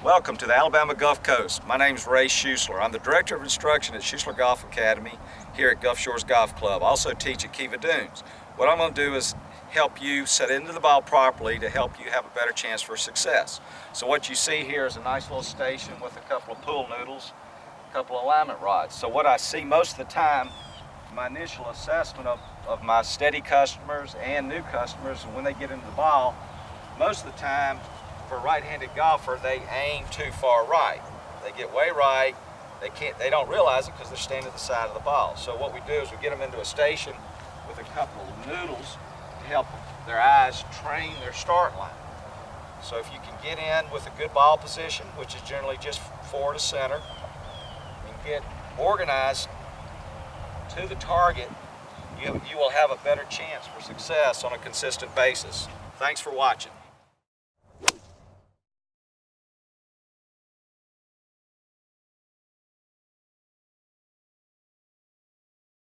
Welcome to the Alabama Gulf Coast. My name is Rea Schuessler. I'm the Director of Instruction at Schuessler Golf Academy here at Gulf Shores Golf Club. I also teach at Kiva Dunes. What I'm going to do is help you set into the ball properly to help you have a better chance for success. So what you see here is a nice little station with a couple of pool noodles, a couple of alignment rods. So what I see most of the time, my initial assessment of my steady customers and new customers, when they get into the ball, most of the time, for a right-handed golfer, they aim too far right. They get way right. They don't realize it because they're standing at the side of the ball. So what we do is we get them into a station with a couple of noodles to help their eyes train their start line. So if you can get in with a good ball position, which is generally just forward to center, and get organized to the target, you will have a better chance for success on a consistent basis. Thanks for watching.